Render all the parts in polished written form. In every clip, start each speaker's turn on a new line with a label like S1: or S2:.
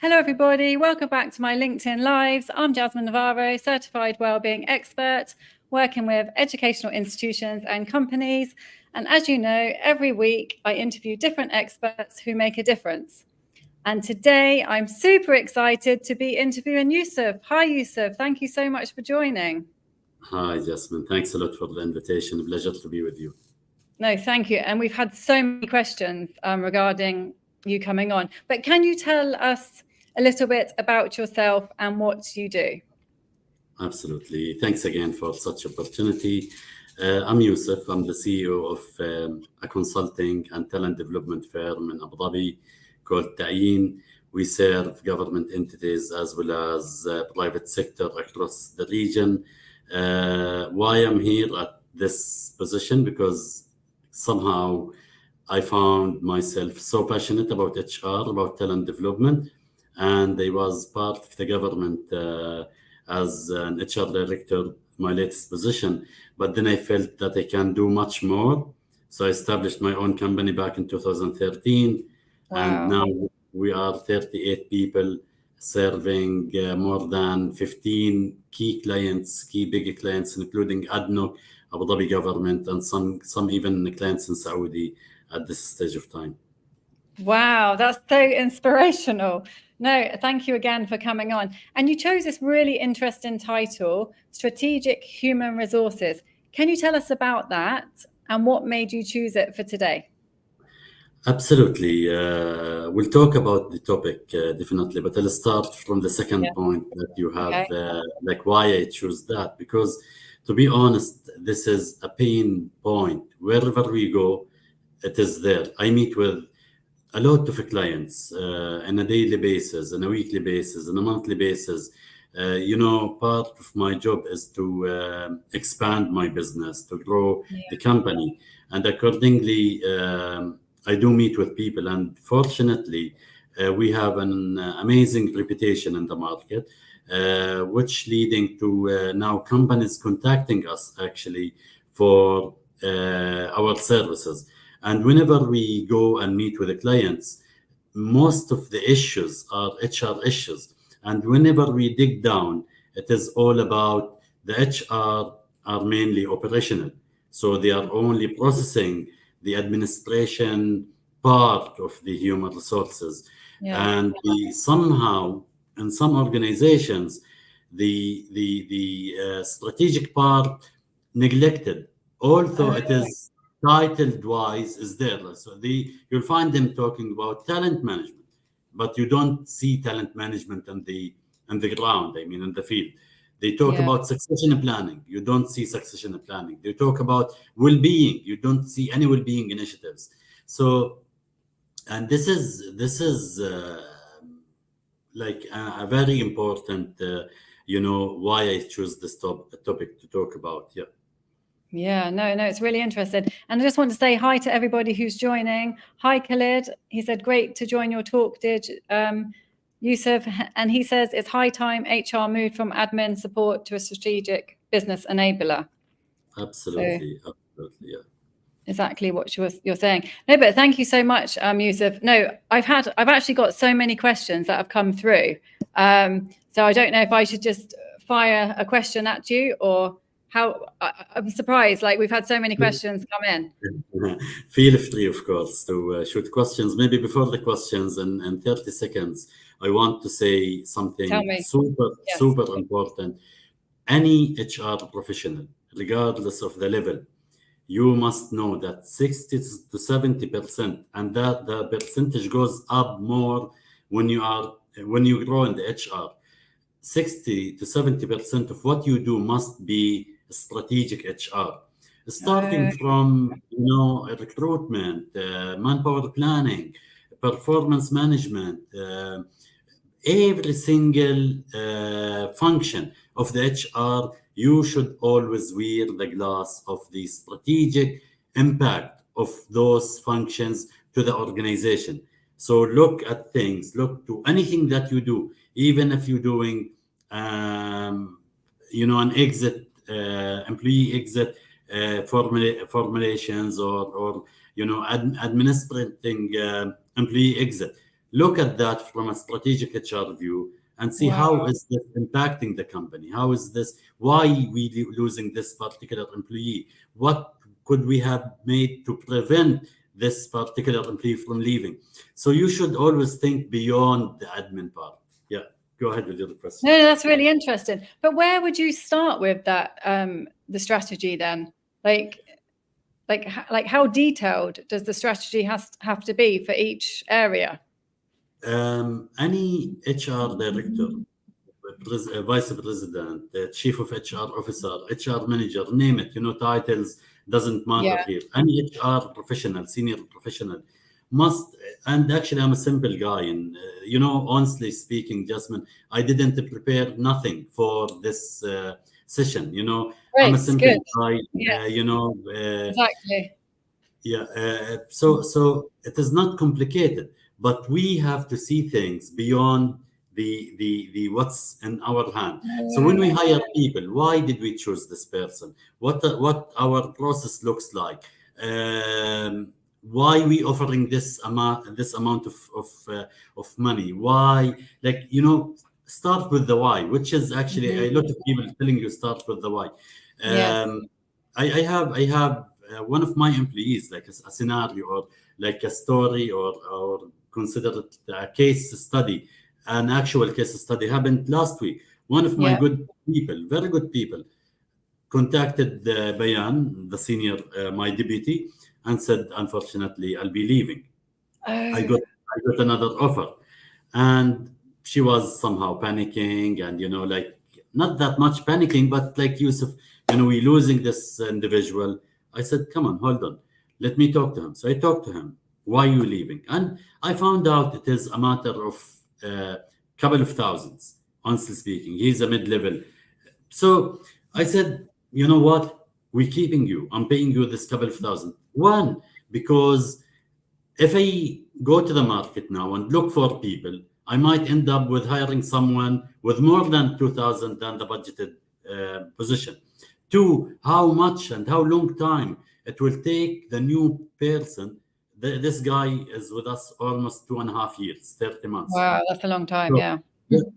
S1: Hello, everybody. Welcome back to my LinkedIn Lives. I'm Jasmine Navarro, certified wellbeing expert, working with educational institutions and companies. And as you know, every week I interview different experts who make a difference. And today I'm super excited to be interviewing Yousef. Hi, Yousef. Thank you so much for joining.
S2: Hi, Jasmine. Thanks a lot for the invitation. Pleasure to be with you.
S1: No, thank you. And we've had so many questions regarding you coming on. But can you tell us a little bit about yourself and what you do?
S2: Absolutely. Thanks again for such opportunity. I'm Yousef. I'm the CEO of a consulting and talent development firm in Abu Dhabi called Ta'yin. We serve government entities as well as private sector across the region. Why I'm here at this position? Because somehow I found myself so passionate about HR, about talent development, and I was part of the government as an HR director, my latest position. But then I felt that I can do much more. So I established my own company back in 2013, and
S1: Wow.
S2: now we are 38 people serving more than 15 key clients, key big clients, including ADNOC, Abu Dhabi government, and some even clients in Saudi at this stage of time.
S1: Wow, that's so inspirational. No, thank you again for coming on. And you chose this really interesting title, Strategic Human Resources. Can you tell us about that and what made you choose it for today?
S2: Absolutely. We'll talk about the topic definitely, but I'll start from the second
S1: Yeah.
S2: point that you have,
S1: Okay.
S2: like why I choose that. Because to be honest, this is a pain point. Wherever we go, it is there. I meet with a lot of clients on a daily basis, on a weekly basis, on a monthly basis. Part of my job is to expand my business, to grow the
S1: Yeah.
S2: company, and accordingly, I do meet with people. And fortunately, we have an amazing reputation in the market, which leading to now companies contacting us actually for our services. And whenever we go and meet with the clients, most of the issues are HR issues. And whenever we dig down, it is all about the HR are mainly operational. So they are only processing the administration part of the human resources.
S1: Yeah.
S2: And somehow, in some organizations, the strategic part neglected, although it is titled wise is there. So you'll find them talking about talent management, but you don't see talent management on the ground. I mean, in the field, they talk
S1: Yeah.
S2: about succession planning. You don't see succession planning. They talk about well-being. You don't see any well-being initiatives. So, and this is like a very important. Why I choose this topic to talk about. Yeah.
S1: Yeah, no, it's really interesting. And I just want to say hi to everybody who's joining. Hi, Khalid. He said, great to join your talk, Yousef. And he says, it's high time HR moved from admin support to a strategic business enabler. So
S2: Absolutely. Yeah.
S1: exactly what you're saying. No, but thank you so much, Yousef. No, I've actually got so many questions that have come through. So I don't know if I should just fire a question at you or how. I'm surprised. Like we've had so many questions come in.
S2: Feel free, of course, to shoot questions. Maybe before the questions, in 30 seconds, I want to say
S1: Tell
S2: something
S1: me.
S2: super,
S1: Yes.
S2: super important. Any HR professional, regardless of the level, you must know that 60 to 70%, and that the percentage goes up more when you grow in the HR. 60 to 70% of what you do must be strategic HR, starting from recruitment, manpower planning, performance management, every single function of the HR. You should always wear the glass of the strategic impact of those functions to the organization. So look at things, look to anything that you do, even if you're doing, an exit, employee exit formulations, or administrating employee exit. look at that from a strategic HR view and see how
S1: Wow.
S2: is this impacting the company? How is this? Why we losing this particular employee? What could we have made to prevent this particular employee from leaving? So you should always think beyond the admin part. Yeah, go ahead with your question.
S1: No, that's really interesting. But where would you start with that the strategy then? Like like how detailed does the strategy have to be for each area?
S2: Any HR director, vice president, chief of HR officer, HR manager, name it, titles doesn't matter
S1: Yeah.
S2: here. Any HR professional, senior professional must, and actually I'm a simple guy. And, honestly speaking, Jasmine, I didn't prepare nothing for this session. I'm a
S1: Great.
S2: simple
S1: Good.
S2: guy,
S1: Yes.
S2: uh,
S1: Exactly.
S2: yeah, so it is not complicated, but we have to see things beyond the what's in our hand. So when we hire people, why did we choose this person? What our process looks like? Why we offering this amount of money? Why, like, start with the why, which is actually a lot of people telling you start with the why.
S1: Yes.
S2: Um, I have one of my employees, like a scenario or like a story, or consider it a case study, an actual case study happened last week. One of my
S1: Yeah.
S2: good people, very good people, contacted Bayan, the senior, my deputy, and said, "Unfortunately, I'll be leaving. I
S1: Oh,
S2: got I got another offer," and she was somehow panicking, and like not that much panicking, but like Yusuf, we losing this individual. I said, "Come on, hold on, let me talk to him." So I talked to him. Why are you leaving? And I found out it is a matter of a couple of thousands. Honestly speaking, he's a mid-level. So I said, you know what? We're keeping you. I'm paying you this couple of thousand. One, because if I go to the market now and look for people, I might end up with hiring someone with more than 2,000 than the budgeted position. Two, how much and how long time it will take the new person. This guy is with us almost 2.5 years, 30 months.
S1: wow, that's a long time.
S2: So
S1: Yeah.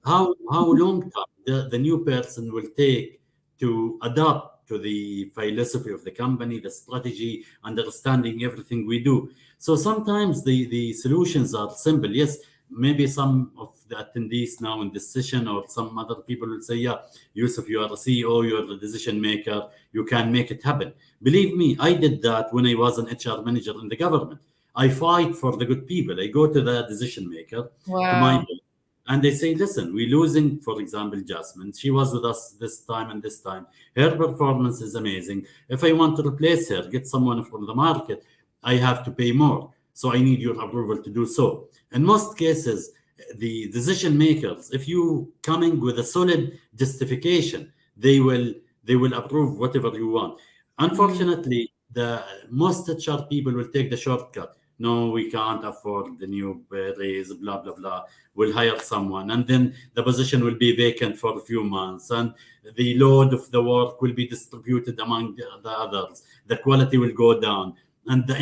S2: how long time the new person will take to adapt to the philosophy of the company, the strategy, understanding everything we do. So sometimes the solutions are simple. Yes, maybe some of the attendees now in this session or some other people will say, "Yeah, Yusuf, you are a CEO, you are the decision maker, you can make it happen." Believe me, I did that when I was an HR manager in the government. I fight for the good people. I go to the decision maker, to my
S1: Wow.
S2: boss, and they say, "Listen, we're losing, for example, Jasmine. She was with us this time and this time. Her performance is amazing. If I want to replace her, get someone from the market, I have to pay more. So I need your approval to do so." In most cases, the decision makers, if you coming with a solid justification, they will approve whatever you want.
S1: Mm.
S2: Unfortunately, the most HR people will take the shortcut. "No, we can't afford the new raise, blah blah blah. We'll hire someone, and then the position will be vacant for a few months, and the load of the work will be distributed among the others. The quality will go down, and the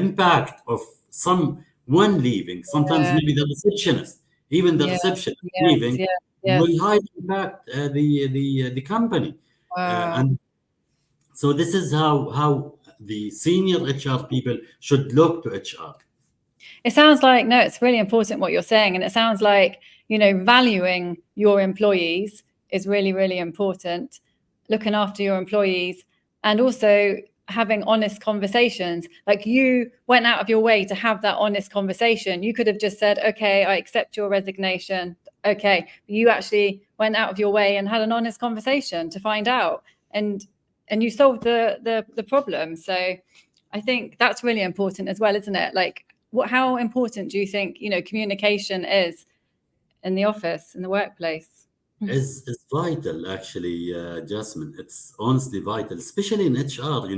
S2: impact of someone leaving, sometimes
S1: Yeah.
S2: maybe the receptionist, even the
S1: Yes.
S2: receptionist
S1: Yes.
S2: leaving,
S1: Yes.
S2: will
S1: Yes.
S2: highly impact the company.
S1: Wow.
S2: And so this is how the senior HR people should look to HR.
S1: It sounds like, no, it's really important what you're saying. And it sounds like, valuing your employees is really, really important, looking after your employees, and also having honest conversations. Like, you went out of your way to have that honest conversation. You could have just said, "Okay, I accept your resignation." Okay. You actually went out of your way and had an honest conversation to find out. And you solved the problem. So I think that's really important as well, isn't it? Like, how important do you think, communication is in the office, in the workplace?
S2: Is vital, actually, Jasmine. It's honestly vital, especially in HR.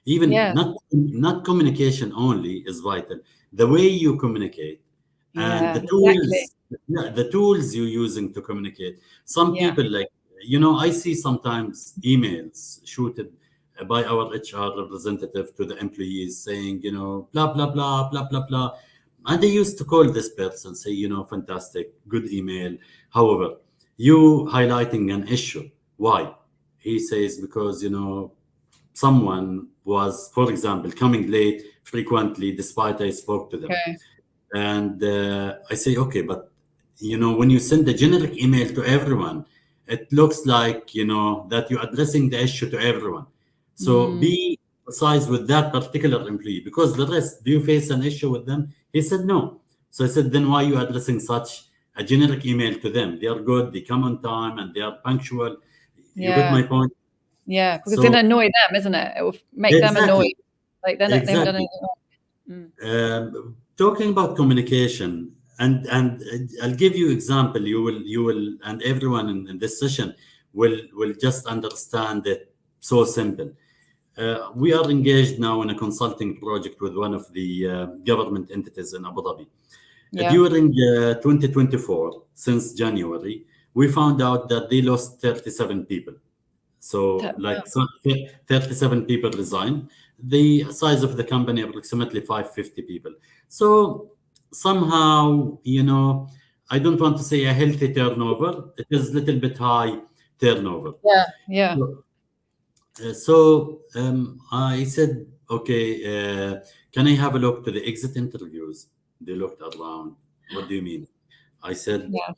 S2: Even
S1: Yeah.
S2: not communication only is vital. The way you communicate and
S1: Yeah,
S2: the
S1: exactly.
S2: tools, yeah, the tools you're using to communicate. Some
S1: Yeah.
S2: people, like, I see sometimes emails shooted by our HR representative to the employees saying, blah blah blah blah blah blah. And they used to call this person, say, fantastic, good email. However, you highlighting an issue. Why? He says, because, someone was, for example, coming late frequently, despite I spoke to them.
S1: Okay.
S2: And I say, okay, but when you send a generic email to everyone, it looks like that you're addressing the issue to everyone. So
S1: Mm,
S2: be precise with that particular employee, because the rest, do you face an issue with them? He said no. So I said, then why are you addressing such a generic email to them? They are good, they come on time, and they are punctual. You get
S1: yeah.
S2: my point?
S1: Yeah. Because it's going
S2: So
S1: to annoy them, isn't it? It will make them
S2: exactly,
S1: annoyed. Like they haven't done
S2: exactly.
S1: anything wrong. Mm.
S2: Talking about communication, and I'll give you example. You will, and everyone in this session will just understand it so simple. We are engaged now in a consulting project with one of the government entities in Abu Dhabi.
S1: Yeah.
S2: During 2024, since January, we found out that they lost 37 people. So,
S1: Wow.
S2: like 37 people resigned. The size of the company approximately 550 people. So somehow, I don't want to say a healthy turnover. It is a little bit high turnover.
S1: Yeah. Yeah.
S2: So, so I said, okay, can I have a look to the exit interviews? They looked around. What do you mean? I said,
S1: Yeah.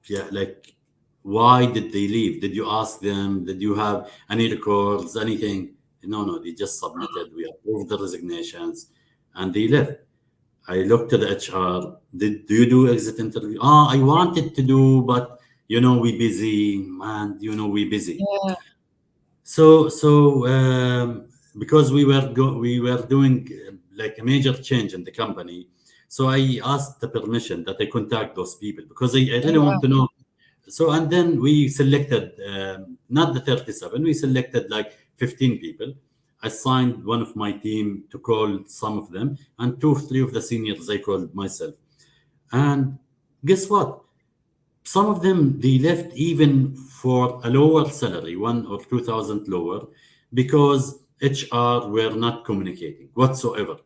S2: yeah, like, why did they leave? Did you ask them? Did you have any records, anything? No, no, they just submitted. We approved the resignations and they left. I looked at the HR. Do you do exit interview? I wanted to do, but we busy, man. We busy.
S1: Yeah.
S2: So because we were doing like a major change in the company, so I asked the permission that I contact those people because I
S1: Oh,
S2: really want
S1: wow.
S2: to know. So and then we selected not the 37, we selected like 15 people. I signed one of my team to call some of them, and two, three of the seniors I called myself. And guess what? Some of them they left even for a lower salary, 1 or 2 thousand lower, because HR were not communicating whatsoever.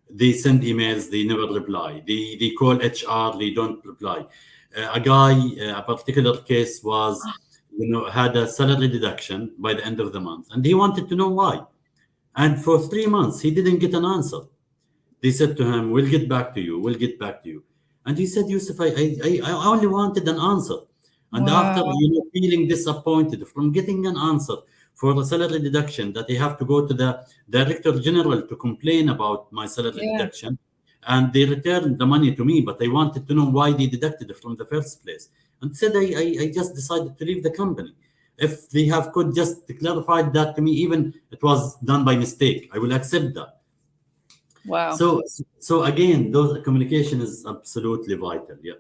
S2: They send emails, they never reply. They call HR, they don't reply. A guy, a particular case was, had a salary deduction by the end of the month, and he wanted to know why. And for 3 months, he didn't get an answer. They said to him, "We'll get back to you. We'll get back to you." And he said, "Yousef, I only wanted an answer." And after
S1: Wow.
S2: feeling disappointed from getting an answer for a salary deduction, that I have to go to the director general to complain about my salary
S1: Yeah.
S2: deduction, and they returned the money to me, but I wanted to know why they deducted it from the first place. And said, I just decided to leave the company. If they have could just clarify that to me, even it was done by mistake, I will accept that.
S1: Wow.
S2: So again, those communication is absolutely vital. Yeah.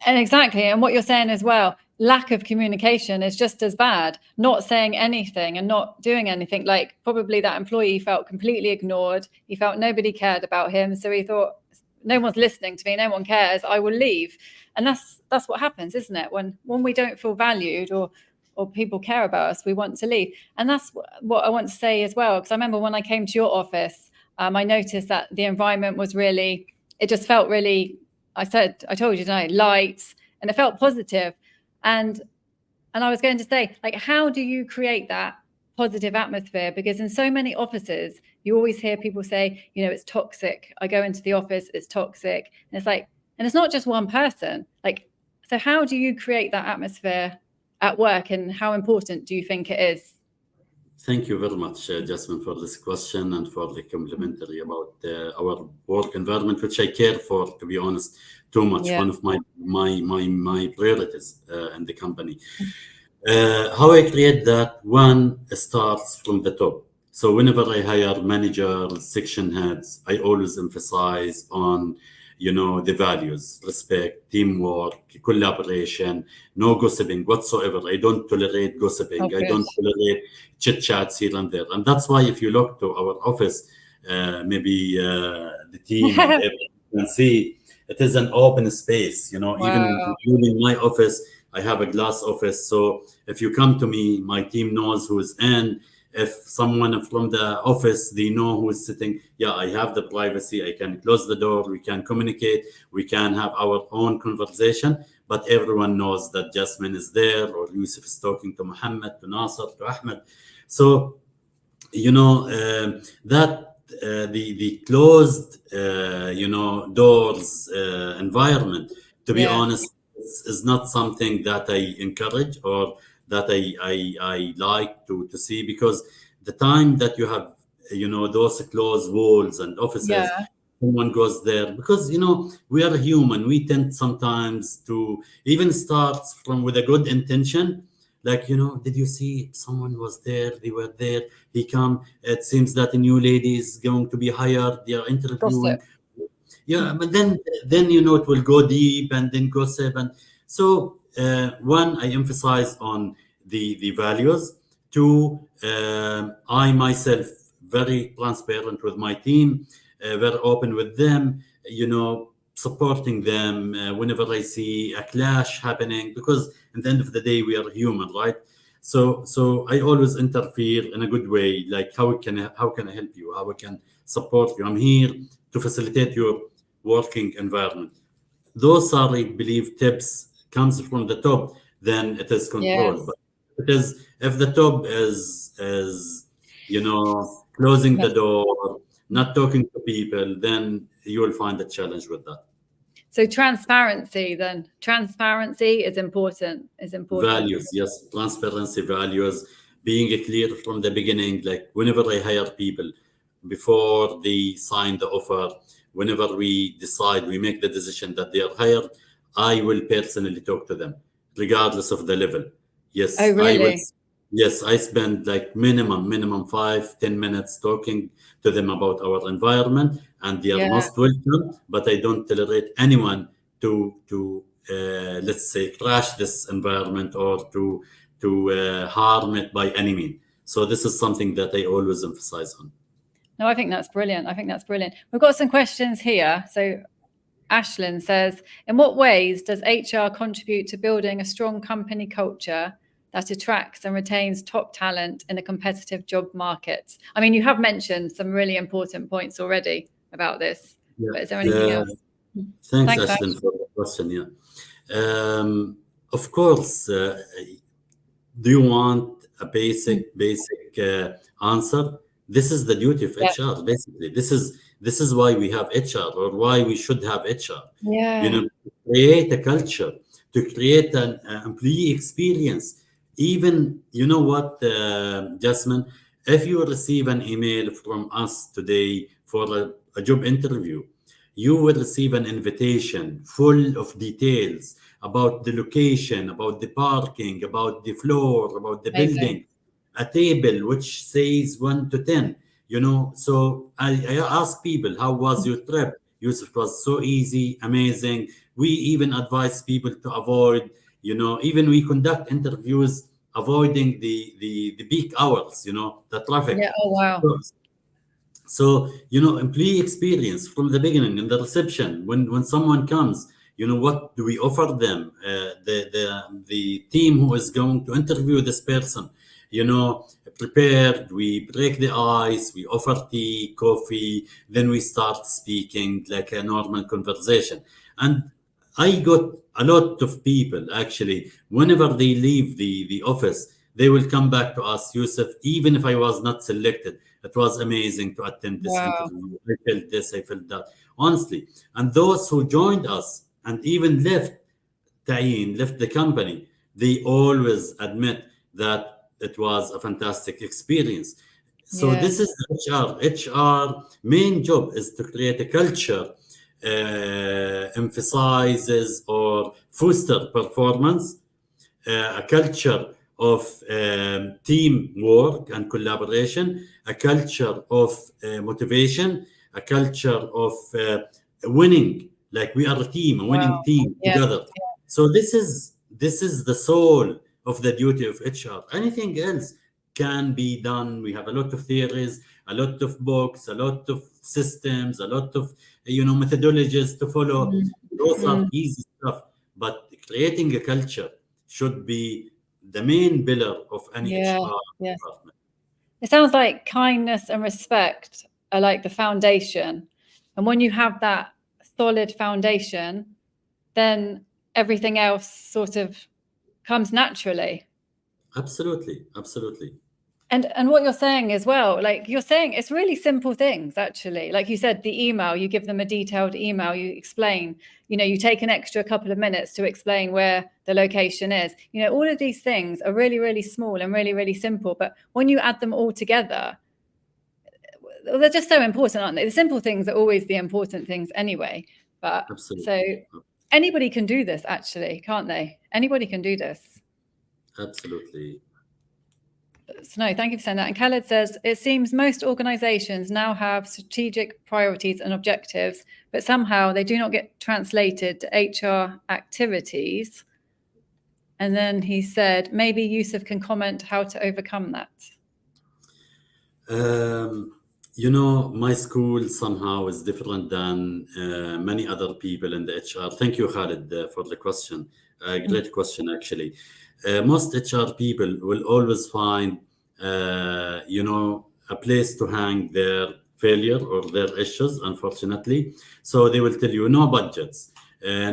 S1: And exactly. And what you're saying as well, lack of communication is just as bad. Not saying anything and not doing anything. Like probably that employee felt completely ignored. He felt nobody cared about him. So he thought, no one's listening to me, no one cares, I will leave. And that's what happens, isn't it? When we don't feel valued or people care about us, we want to leave. And that's what I want to say as well. Because I remember when I came to your office, I noticed that the environment was really, it just felt really, I told you tonight, light, and it felt positive. And I was going to say, like, how do you create that positive atmosphere? Because in so many offices, you always hear people say, it's toxic. I go into the office, it's toxic. And it's like, and it's not just one person. Like, so how do you create that atmosphere at work, and how important do you think it is?
S2: Thank you very much, Jasmine, for this question and for the complimentary about our work environment, which I care for, to be honest, too much.
S1: Yeah.
S2: One of my priorities in the company. How I create that, one starts from the top. So whenever I hire managers, section heads, I always emphasize on, the values, respect, teamwork, collaboration, no gossiping whatsoever. I don't tolerate
S1: Oh,
S2: gossiping. I
S1: good.
S2: don't tolerate chit chats here and there. And that's why if you look to our office, maybe the team and everyone can see it is an open space, even
S1: Wow.
S2: including my office. I have a glass office. So if you come to me, my team knows who's in. If someone from the office, they know who is sitting. Yeah, I have the privacy. I can close the door. We can communicate. We can have our own conversation. But everyone knows that Jasmine is there, or Yusuf is talking to Mohammed, to Nasser, to Ahmed. So that the closed doors environment, to be
S1: Yeah.
S2: honest, is not something that I encourage, or that I like to see, because the time that you have those closed walls and offices,
S1: Yeah.
S2: someone goes there, because we are human. We tend sometimes to even start from with a good intention, like, did you see someone was there, they were there, he come, it seems that a new lady is going to be hired, they are
S1: Gossip.
S2: interviewing. Yeah, but then it will go deep, and then gossip. And so, one, I emphasize on the values. Two, I myself very transparent with my team, very open with them, supporting them whenever I see a clash happening, because at the end of the day, we are human, right? So I always interfere in a good way, like, how can I help you, how I can support you. I'm here to facilitate your working environment. Those are, I believe, tips comes from the top, then it is controlled.
S1: Yes.
S2: But it is, if the top is closing the door, not talking to people, then you will find a challenge with that.
S1: So transparency then. Transparency is important. Is important.
S2: Values, yes, transparency, values, being clear from the beginning. Like, whenever I hire people, before they sign the offer, whenever we decide, we make the decision that they are hired, I will personally talk to them, regardless of the level.
S1: Oh,
S2: Yes, I will.
S1: really?
S2: Yes, I spend like minimum 5-10 minutes talking to them about our environment, and they are
S1: Yeah.
S2: most welcome. But I don't tolerate anyone to let's say, crash this environment, or to harm it by any means. So this is something that I always emphasize on.
S1: No, I think that's brilliant. I think that's brilliant. We've got some questions here. So Ashlyn says, in what ways does HR contribute to building a strong company culture that attracts and retains top talent in a competitive job market? I mean, you have mentioned some really important points already about this, but is there anything
S2: Yeah.
S1: else?
S2: Thanks,
S1: Thanks, Ash.
S2: Ashton, for the question. Yeah. Of course. Do you want a basic answer? This is the duty of
S1: Yeah.
S2: HR. Basically, this is why we have HR, or why we should have HR.
S1: Yeah.
S2: To create a culture, to create an employee experience. Even, you know what, Jasmine, if you receive an email from us today for a job interview, you will receive an invitation full of details about the location, about the parking, about the floor, about the
S1: Amazing.
S2: building, a table which says 1 to 10. So I ask people, how was your trip? Yusuf, it was so easy, amazing. We even advise people to avoid, even we conduct interviews avoiding the peak hours, the traffic.
S1: Yeah. Oh, wow.
S2: So, employee experience from the beginning in the reception, when someone comes, what do we offer them? The team who is going to interview this person, prepared, we break the ice, we offer tea, coffee, then we start speaking like a normal conversation. And I got a lot of people actually, whenever they leave the office, they will come back to us, Yusuf, even if I was not selected. It was amazing to attend this
S1: Wow.
S2: interview. I felt this, I felt that, honestly. And those who joined us and even left the company, they always admit that it was a fantastic experience. So
S1: Yeah.
S2: this is HR. HR main job is to create a culture, emphasizes or foster performance, a culture of teamwork and collaboration, a culture of motivation, a culture of winning. Like, we are a team, a winning
S1: Wow.
S2: team
S1: Yeah.
S2: together. So this is the soul of the duty of HR. Anything else can be done. We have a lot of theories, a lot of books, a lot of systems, a lot of methodologies to follow.
S1: Mm,
S2: Those are
S1: mm.
S2: easy stuff, but creating a culture should be the main pillar of any
S1: Yeah.
S2: HR
S1: Yes.
S2: department.
S1: It sounds like kindness and respect are like the foundation. And when you have that solid foundation, then everything else sort of comes naturally.
S2: Absolutely, absolutely.
S1: And what you're saying as well, like you're saying, it's really simple things, actually. Like you said, the email, you give them a detailed email, you explain, you take an extra couple of minutes to explain where the location is. All of these things are really, really small and really, really simple. But when you add them all together, they're just so important, aren't they? The simple things are always the important things anyway. But
S2: Absolutely.
S1: so anybody can do this, actually, can't they? Anybody can do this.
S2: Absolutely.
S1: So no, thank you for saying that. And Khaled says, it seems most organizations now have strategic priorities and objectives, but somehow they do not get translated to HR activities. And then he said, maybe Yousef can comment how to overcome that.
S2: My school somehow is different than many other people in the HR. Thank you, Khalid, for the question. Great question, actually. Most HR people will always find, a place to hang their failure or their issues, unfortunately. So they will tell you no budgets, the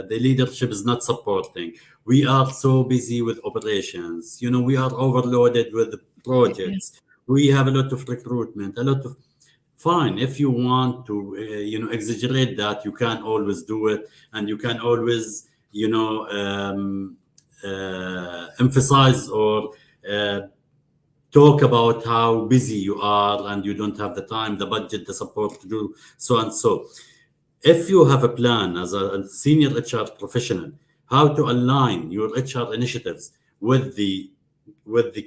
S2: leadership is not supporting. We are so busy with operations. We are overloaded with projects. We have a lot of recruitment, a lot of fine. If you want to exaggerate that, you can always do it, and you can always emphasize or talk about how busy you are and you don't have the time, the budget, the support to do so and so. If you have a plan as a senior HR professional, how to align your HR initiatives with the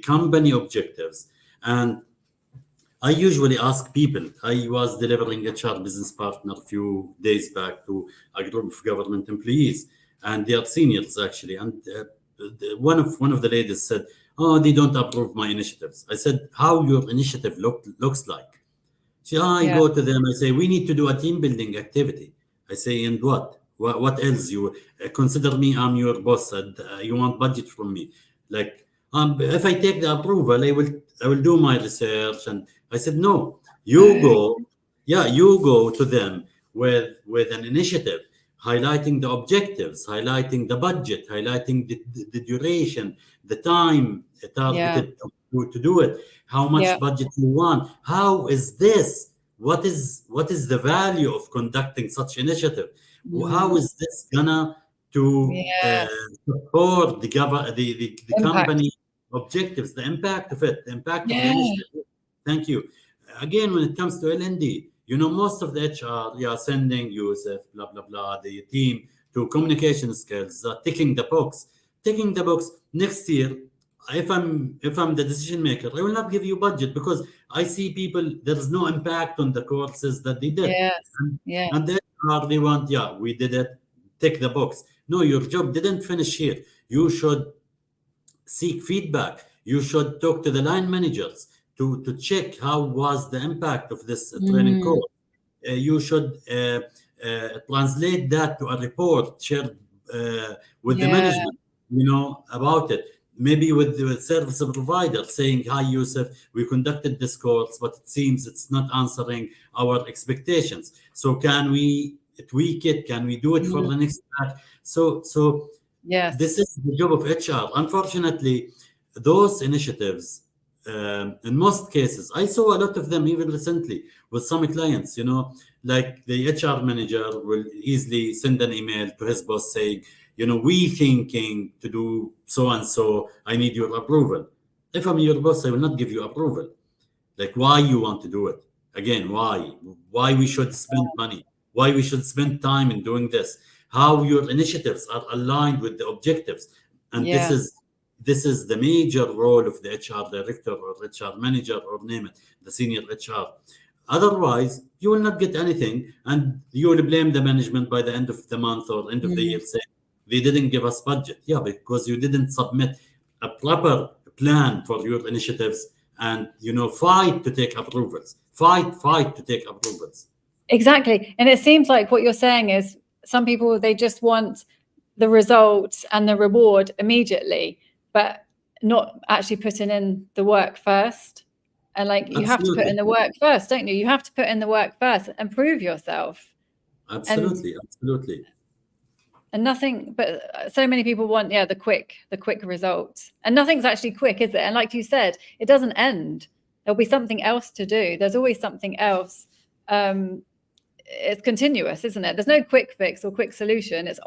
S2: company objectives. And I usually ask people. I was delivering HR business partner a few days back to a group of government employees, and they are seniors actually. And one of the ladies said, "Oh, they don't approve my initiatives." I said, "How your initiative looks like?" I
S1: Yeah.
S2: go to them. I say, "We need to do a team building activity." I say, "And what? What else? You consider me? I'm your boss, and you want budget from me? Like, if I take the approval, I will do my research." And I said, "No, you go. Yeah, you go to them with an initiative, highlighting the objectives, highlighting the budget, highlighting the duration, the time targeted to do it, how much budget you want, how is this, what is the value of conducting such initiative, how is this gonna to
S1: Yes.
S2: support the
S1: Impact.
S2: company objectives, the impact of it, the impact of the
S1: Yeah.
S2: initiative." Thank you. Again, when it comes to LND, most of the HR, sending Yousef, blah, blah, blah, the team to communication skills, ticking the box. Ticking the box next year, if I'm the decision maker, I will not give you budget because I see people, there is no impact on the courses that they did.
S1: Yes.
S2: And,
S1: Yeah.
S2: and then they want, we did it, tick the box. No, your job didn't finish here. You should seek feedback. You should talk to the line managers to check how was the impact of this training course. You should translate that to a report shared with the
S1: Yeah.
S2: management, about it. Maybe with the service provider saying, "Hi, Yousef, we conducted this course, but it seems it's not answering our expectations. So can we tweak it? Can we do it for the next batch?" So
S1: Yes.
S2: this is the job of HR. Unfortunately, those initiatives, in most cases, I saw a lot of them even recently with some clients, like the HR manager will easily send an email to his boss saying, "We thinking to do so and so. I need your approval." If I'm your boss, I will not give you approval. Like, why you want to do it? Again, why? Why we should spend money? Why we should spend time in doing this? How your initiatives are aligned with the objectives? And
S1: Yeah.
S2: this is the major role of the HR director or HR manager or name it, the senior HR. Otherwise, you will not get anything, and you will blame the management by the end of the month or end of the year, saying they didn't give us budget. Yeah, because you didn't submit a proper plan for your initiatives, and fight to take approvals. Fight to take approvals.
S1: Exactly. And it seems like what you're saying is some people, they just want the results and the reward immediately. But not actually putting in the work first. And like, you have to put in
S2: Absolutely,
S1: the work first, don't you? You have to put in the work first and prove yourself. And
S2: absolutely, absolutely,
S1: nothing, but so many people want, yeah, the quick result. And nothing's actually quick, is it? And like you said, it doesn't end. There'll be something else to do. There's always something else. It's continuous, isn't it? There's no quick fix or quick solution. It's an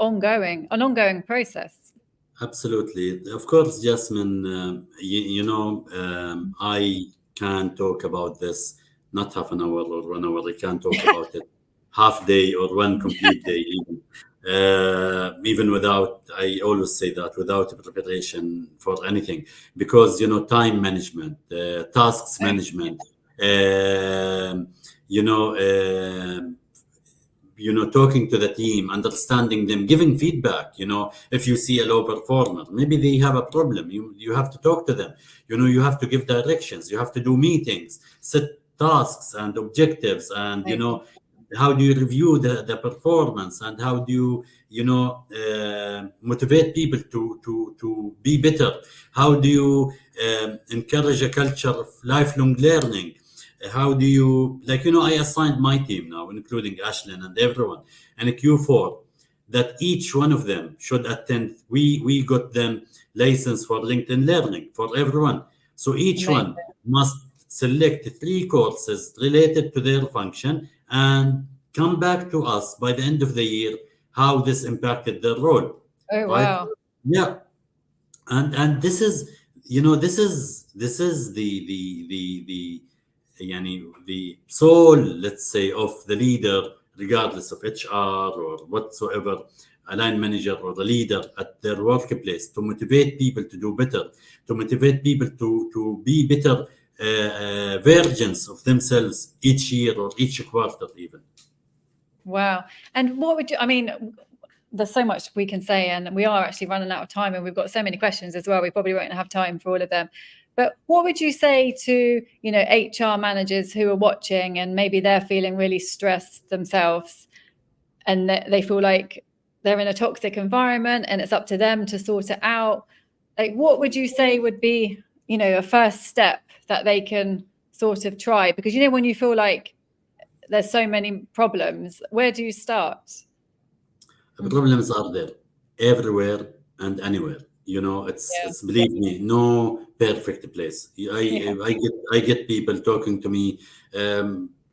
S1: ongoing process.
S2: absolutely. Of course, Jasmine. I can talk about this not half an hour or 1 hour. I can talk about it half day or one complete day, even. Even without, I always say that without preparation for anything, because time management, tasks management, um, you know. Talking to the team, understanding them, giving feedback. If you see a low performer, maybe they have a problem, you have to talk to them. You have to give directions, you have to do meetings, set tasks and objectives, and
S1: Amazing.
S2: how do you review the performance, and how do you motivate people to be better. How do you encourage a culture of lifelong learning. How do you, I assigned my team now, including Ashlyn and everyone, and a Q4, that each one of them should attend. We got them license for LinkedIn Learning for everyone. So each one
S1: Amazing.
S2: must select 3 courses related to their function and come back to us by the end of the year how this impacted their role,
S1: Oh,
S2: right?
S1: wow.
S2: Yeah, and this is the soul, let's say, of the leader, regardless of HR or whatsoever, a line manager or the leader at their workplace, to motivate people to do better, to motivate people to be better versions of themselves each year or each quarter even.
S1: Wow. And what would you, I mean, there's so much we can say, and we are actually running out of time, and we've got so many questions as well. We probably won't have time for all of them. But what would you say to, HR managers who are watching and maybe they're feeling really stressed themselves, and they feel like they're in a toxic environment and it's up to them to sort it out? Like, what would you say would be, a first step that they can sort of try? Because, when you feel like there's so many problems, where do you start?
S2: The problems are there everywhere and anywhere.
S1: Yeah.
S2: It's believe me, no perfect place.
S1: Yeah.
S2: I get people talking to me,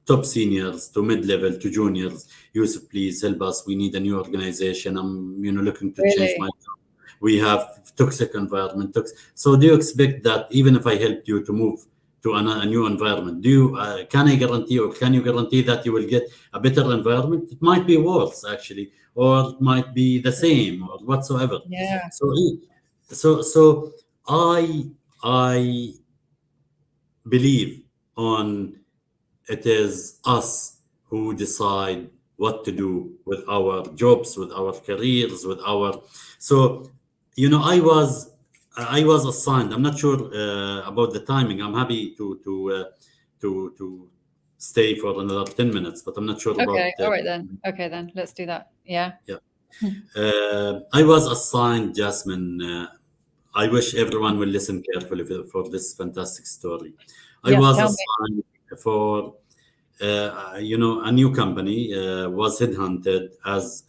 S2: top seniors to mid-level to juniors. Yousef, please help us. We need a new organization. I'm looking to change my
S1: Really?
S2: job. We have toxic environment. So do you expect that even if I help you to move to a new environment, do you can I guarantee, or can you guarantee that you will get a better environment? It might be worse actually, or it might be the same or whatsoever.
S1: Yeah.
S2: So so I believe on, it is us who decide what to do with our jobs, with our careers, with our. So I was assigned. I'm not sure about the timing. I'm happy to stay for another 10 minutes, but I'm not sure
S1: Okay.
S2: about.
S1: All right then. Okay then. Let's do that. Yeah.
S2: Yeah, I was assigned, Jasmine. I wish everyone will listen carefully for this fantastic story. I
S1: Yes.
S2: was
S1: Tell me.
S2: assigned for a new company, was headhunted as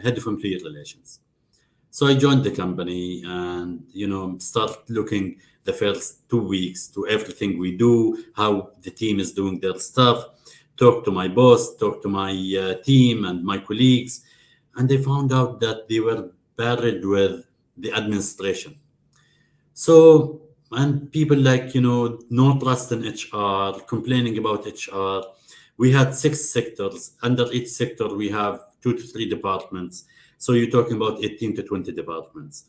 S2: head of employee relations. So I joined the company and start looking the first 2 weeks to everything we do, how the team is doing their stuff. Talk to my boss, talk to my team and my colleagues, and they found out that they were buried with the administration. So, and people like, no trust in HR, complaining about HR. We had 6 sectors. Under each sector, we have 2 to 3 departments. So you're talking about 18 to 20 departments.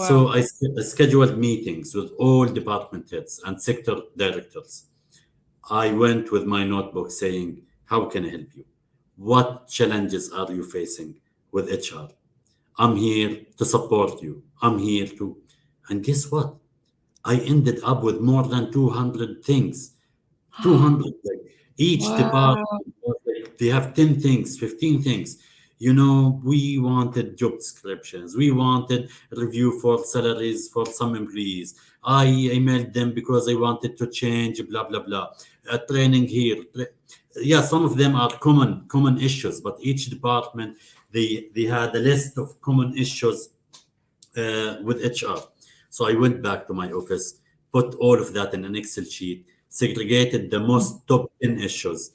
S2: So
S1: Wow.
S2: I scheduled meetings with all department heads and sector directors. I went with my notebook saying, how can I help you? What challenges are you facing with HR? I'm here to support you. I'm here to. And guess what? I ended up with more than 200 things. 200. Like each department,
S1: Wow.
S2: they have 10 things, 15 things. we wanted job descriptions. We wanted review for salaries for some employees. I emailed them because I wanted to change, blah, blah, blah. Training here. Yeah, some of them are common issues, but each department, they had a list of common issues with HR. So I went back to my office, put all of that in an Excel sheet, segregated the most top 10 issues,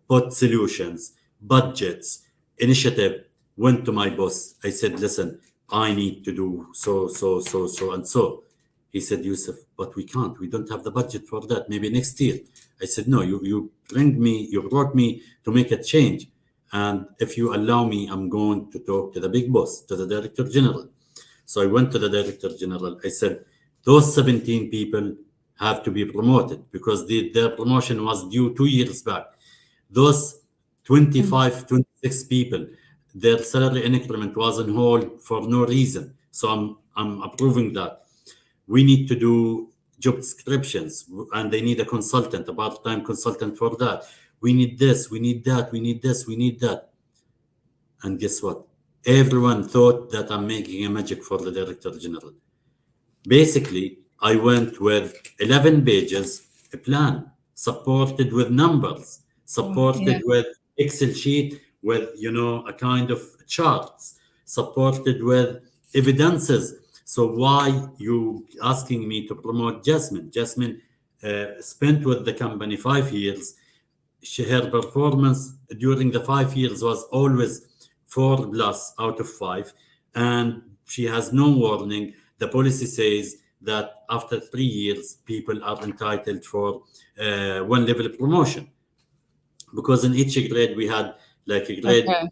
S2: put solutions, budgets, initiative, went to my boss. I said, listen, I need to do so, and so. He said, Yusuf, but we can't. We don't have the budget for that. Maybe next year. I said, no, you brought me to make a change. And if you allow me, I'm going to talk to the big boss, to the director general. So I went to the director general. I said, those 17 people have to be promoted because their promotion was due 2 years back. Those 25, 26 people, their salary increment was on hold for no reason. So I'm approving that. We need to do job descriptions, and they need a consultant, a part-time consultant for that. We need this, we need that, we need this, we need that. And guess what? Everyone thought that I'm making a magic for the director general. Basically, I went with 11 pages, a plan, supported with numbers,
S1: Yeah.
S2: supported with Excel sheet, with, a kind of charts, supported with evidences. So why you asking me to promote Jasmine? Jasmine spent with the company 5 years. Her performance during the 5 years was always 4+ out of 5, and she has no warning. The policy says that after 3 years, people are entitled for one level promotion, because in each grade we had like a grade
S1: Okay.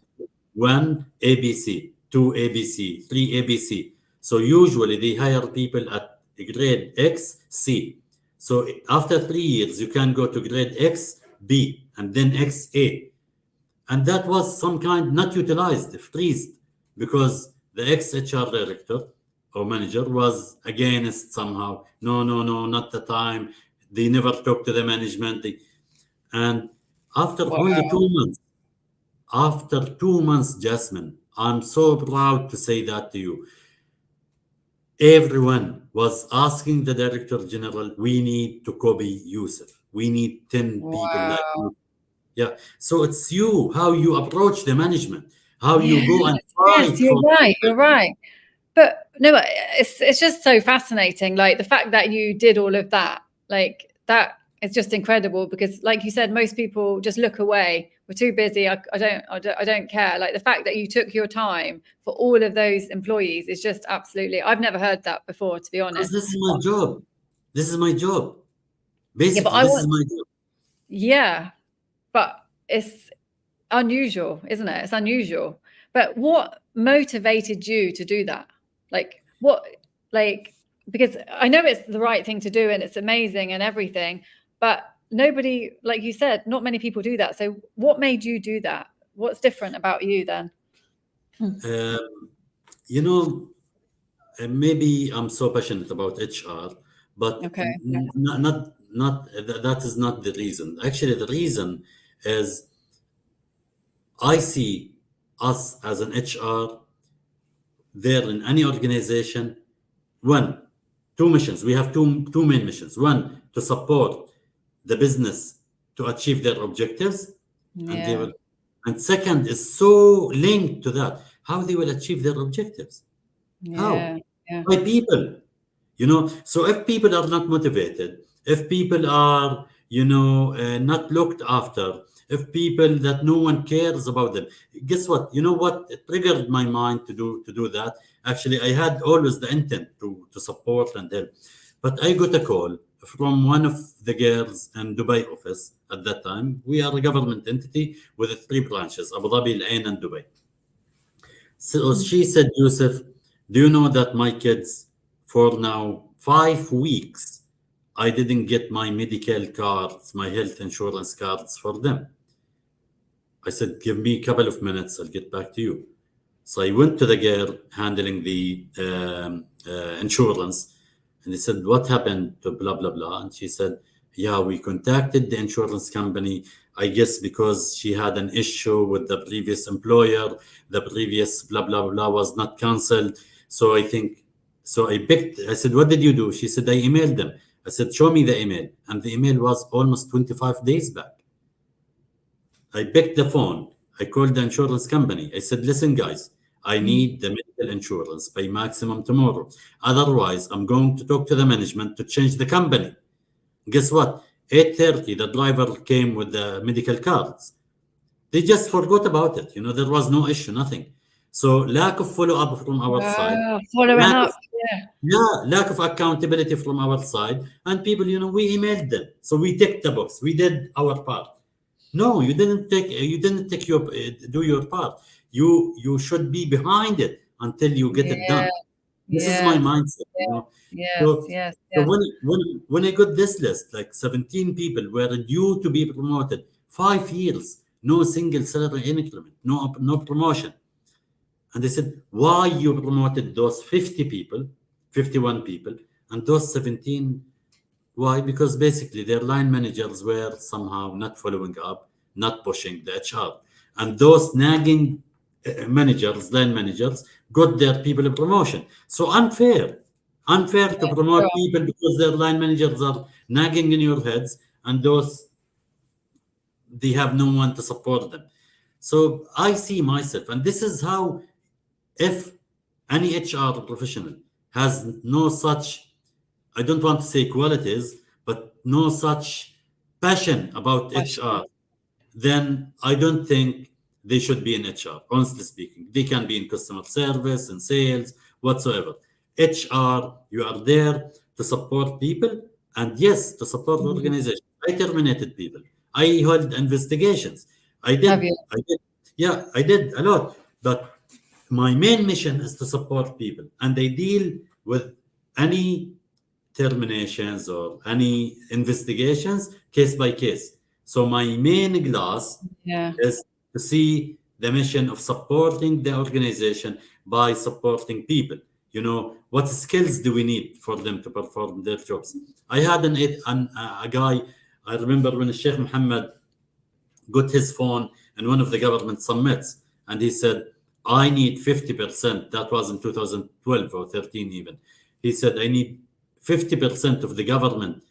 S2: one ABC, two ABC, three ABC. So usually they hire people at grade X, C. So after 3 years, you can go to grade X, B, and then X, A. And that was some kind not utilized, freezed, because the ex-HR director or manager was against somehow. No, no, no, not the time. They never talked to the management. And after only
S1: Wow.
S2: 2 months, after 2 months, Jasmine, I'm so proud to say that to you. Everyone was asking the director general, we need to copy Yousef. We need 10 people like
S1: Wow.
S2: you. Yeah. So it's you, how you approach the management, how you
S1: Yes,
S2: go and
S1: yes,
S2: fight
S1: you're
S2: for
S1: right.
S2: people.
S1: You're right. But no, it's just so fascinating. Like the fact that you did all of that, like that is just incredible because, like you said, most people just look away. We're too busy. I don't care. Like the fact that you took your time for all of those employees is just absolutely. I've never heard that before, to be
S2: Because
S1: honest.
S2: this is my job. This is my job.
S1: Yeah, but
S2: Basically,
S1: I
S2: this is
S1: want.
S2: my job.
S1: Yeah, but it's unusual, isn't it? It's unusual. But what motivated you to do that? Like what like because I know it's the right thing to do and it's amazing and everything, but nobody, like you said, not many people do that. So what made you do that? What's different about you then?
S2: Um, you know, maybe I'm so passionate about HR, but
S1: Okay.
S2: that is not the reason. Actually, the reason is I see us as an HR there in any organization. One, two missions. We have two main missions. One, to support the business to achieve their objectives, and they
S1: Yeah.
S2: will. And second is so linked to that, how they will achieve their objectives. How?
S1: Yeah. Yeah.
S2: By people. So if people are not motivated, if people are not looked after, if people that no one cares about them, guess what? You know what? It triggered my mind to do that. Actually, I had always the intent to support and help, but I got a call from one of the girls in Dubai office. At that time, we are a government entity with three branches: Abu Dhabi, Al Ain, and Dubai. So she said, Yusuf, do you know that my kids, for now 5 weeks, I didn't get my medical cards, my health insurance cards for them. I said, give me a couple of minutes, I'll get back to you. So I went to the girl handling the insurance, and he said, what happened to blah, blah, blah? And she said, Yeah, we contacted the insurance company, I guess because she had an issue with the previous employer. The previous blah, blah, blah was not cancelled. So I think, so I said, what did you do? She said, I emailed them. I said, show me the email. And the email was almost 25 days back. I picked the phone. I called the insurance company. I said, listen, guys, I need the medical insurance by maximum tomorrow. Otherwise, I'm going to talk to the management to change the company. Guess what? 8:30, the driver came with the medical cards. They just forgot about it. There was no issue, nothing. So lack of follow-up from our side,
S1: Wow, following
S2: lack of
S1: up. Yeah.
S2: yeah, lack of accountability from our side, and people, we emailed them. So we ticked the box. We did our part. No, you didn't take your do your part. You should be behind it until you get it
S1: Yeah.
S2: done. This is my
S1: Yes.
S2: mindset,
S1: Yes. Yes.
S2: So,
S1: Yes.
S2: so
S1: Yes.
S2: when I got this list, like 17 people were due to be promoted, 5 years, no single salary increment, no promotion. And they said, why you promoted those 50 people, 51 people, and those 17? Why? Because basically their line managers were somehow not following up, not pushing the HR. And those nagging line managers, got their people a promotion. So unfair. Unfair to promote
S1: Sure.
S2: people because their line managers are nagging in your heads, and those, they have no one to support them. So I see myself, and this is how, if any HR professional has no such, I don't want to say qualities, but no such passion about
S1: Passion.
S2: HR, then I don't think they should be in HR, honestly speaking. They can be in customer service and sales, whatsoever. HR, you are there to support people, and yes, to support the
S1: Mhm.
S2: organization. I terminated people. I held investigations.
S1: Have you?
S2: Yeah, I did a lot. But my main mission is to support people, and I deal with any terminations or any investigations case by case. So my main glass
S1: Yeah.
S2: is to see the mission of supporting the organization by supporting people. What skills do we need for them to perform their jobs? I had a guy, I remember when Sheikh Mohamed got his phone in one of the government summits, and he said, I need 50%. That was in 2012 or 13 even. He said, I need 50% of the government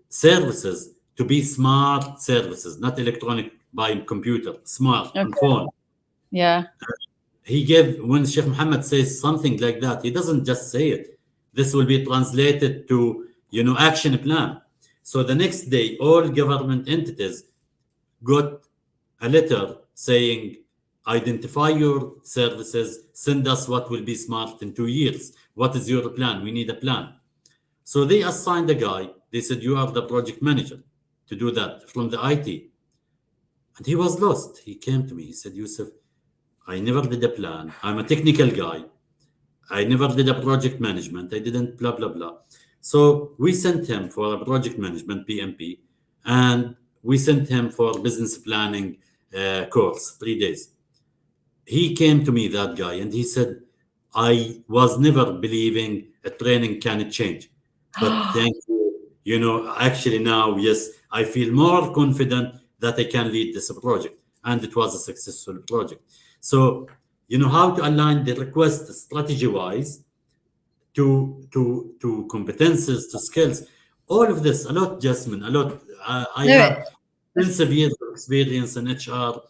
S2: services to be smart services, not electronic by computer, smart on
S1: Okay.
S2: phone.
S1: Yeah.
S2: When Sheikh Mohammed says something like that, he doesn't just say it. This will be translated to, action plan. So the next day, all government entities got a letter saying, identify your services, send us what will be smart in 2 years. What is your plan? We need a plan. So they assigned a guy. They said, you are the project manager to do that from the IT. And he was lost. He came to me. He said, Yousef, I never did a plan. I'm a technical guy. I never did a project management. I didn't blah, blah, blah. So we sent him for a project management, PMP, and we sent him for business planning course, 3 days. He came to me, that guy, and he said, I was never believing a training can change. But thank you. Actually now, yes, I feel more confident that I can lead this project. And it was a successful project. So, how to align the request strategy wise to competences, to skills. All of this, a lot, Jasmine, a lot. I
S1: No,
S2: have
S1: it's,
S2: tens of years of experience in HR.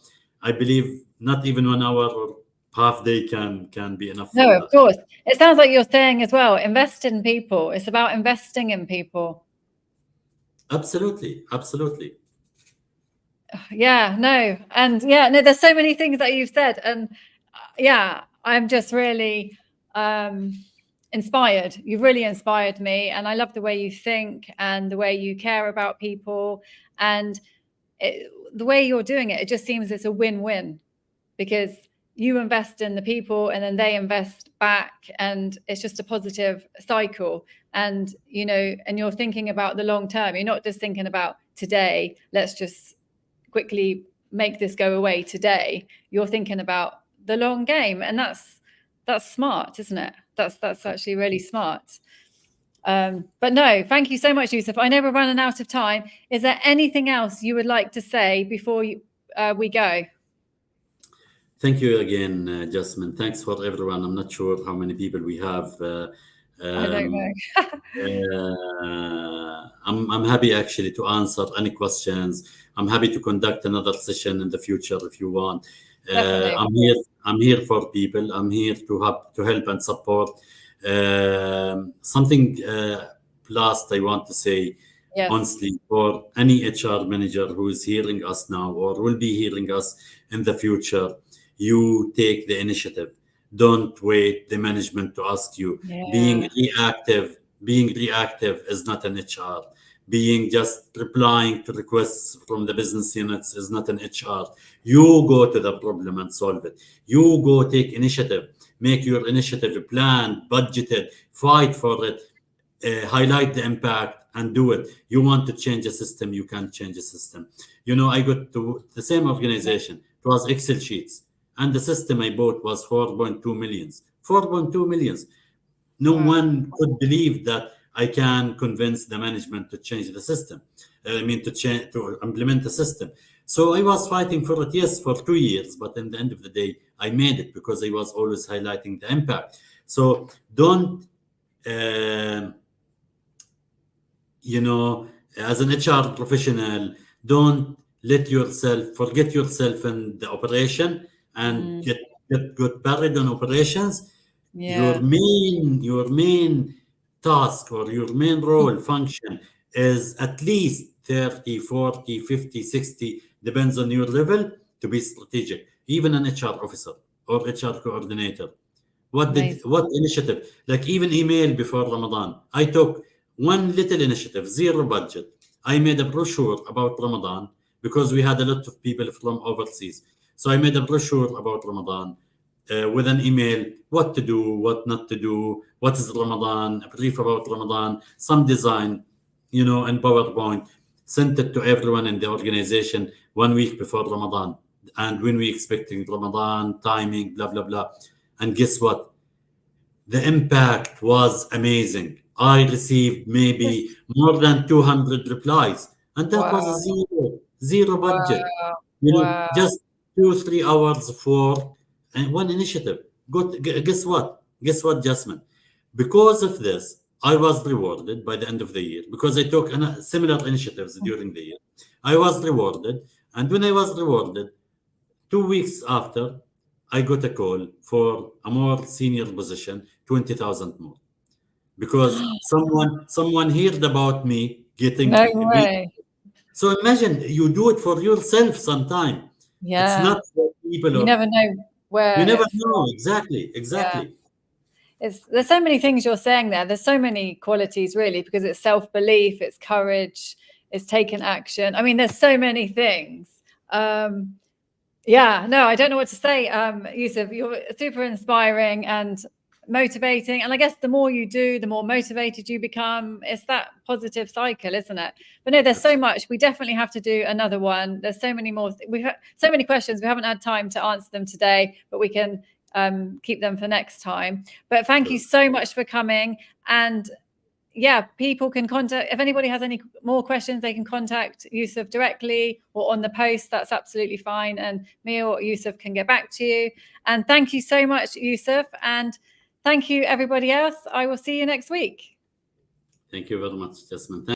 S2: I believe not even 1 hour or half day can be enough for
S1: no, of
S2: that.
S1: course. It sounds like you're saying as well, invest in people. It's about investing in people.
S2: Absolutely, absolutely.
S1: Yeah, no. And yeah, no, there's so many things that you've said. And yeah, I'm just really inspired. You've really inspired me. And I love the way you think and the way you care about people. And the way you're doing it, it just seems it's a win-win because you invest in the people and then they invest back, and it's just a positive cycle. And and you're thinking about the long term. You're not just thinking about today, let's just quickly make this go away today. You're thinking about the long game, and that's smart, isn't it? That's actually really smart. But no, thank you so much, Yousef. I know we're running out of time. Is there anything else you would like to say before we go?
S2: Thank you again, Jasmine. Thanks for everyone. I'm not sure how many people we have.
S1: I don't know.
S2: Um, I'm happy actually to answer any questions. I'm happy to conduct another session in the future if you want.
S1: Definitely.
S2: I'm here for people. I'm here to help and support. Something last I want to say
S1: Yes.
S2: honestly for any HR manager who is hearing us now or will be hearing us in the future, you take the initiative. Don't wait the management to ask you.
S1: Yeah.
S2: Being reactive is not an HR. Being just replying to requests from the business units is not an HR. You go to the problem and solve it. You go take initiative. Make your initiative plan, budgeted, fight for it, highlight the impact and do it. You want to change a system, you can change a system. You know, I got to the same organization. It was Excel sheets. And the system I bought was 4.2 millions. 4.2 millions. No
S1: Wow.
S2: one could believe that I can convince the management to change the system. To implement the system. So I was fighting for it, yes, for 2 years, but in the end of the day, I made it because I was always highlighting the impact. So don't, um you know, as an HR professional, don't let yourself forget yourself in the operation and
S1: Mm,
S2: get buried on operations.
S1: yeah.
S2: Your main task or your main role function is at least 30, 40, 50, 60, depends on your level, to be strategic. Even an HR officer or HR coordinator,
S1: Amazing.
S2: what initiative? Like even email before Ramadan. I took one little initiative, zero budget. I made a brochure about Ramadan because we had a lot of people from overseas. So I made a brochure about Ramadan with an email, what to do, what not to do, what is Ramadan, a brief about Ramadan, some design, you know, and PowerPoint. Sent it to everyone in the organization 1 week before Ramadan. And when we expecting Ramadan, timing, blah, blah, blah. And guess what? The impact was amazing. I received maybe more than 200 replies, and that was a
S1: Wow.
S2: zero budget.
S1: Wow.
S2: You know,
S1: Wow.
S2: just 2 3 hours for and one initiative. Guess what? Guess what, Jasmine? Because of this, I was rewarded by the end of the year because I took similar initiatives during the year. I was rewarded, and when I was rewarded, 2 weeks after, I got a call for a more senior position, 20,000 more, because someone heard about me getting
S1: No
S2: me.
S1: way.
S2: So imagine you do it for yourself sometime. It's
S1: Yeah.
S2: not for people
S1: You
S2: or
S1: never know
S2: you
S1: where
S2: never
S1: it's
S2: know.
S1: from.
S2: Exactly,
S1: Yeah.
S2: exactly.
S1: There's so many things you're saying there. There's so many qualities really, because it's self-belief, it's courage, it's taking action. I mean, there's so many things. Yeah, no, I don't know what to say. Yousef, you're super inspiring and motivating. And I guess the more you do, the more motivated you become. It's that positive cycle, isn't it? But no, there's so much. We definitely have to do another one. There's so many more. We've had so many questions. We haven't had time to answer them today, but we can keep them for next time. But thank you
S2: Sure.
S1: so much for coming. And yeah, people can contact, if anybody has any more questions, they can contact Yousef directly or on the post. That's absolutely fine. And me or Yousef can get back to you. And thank you so much, Yousef. And thank you, everybody else. I will see you next week.
S2: Thank you very much, Jasmine.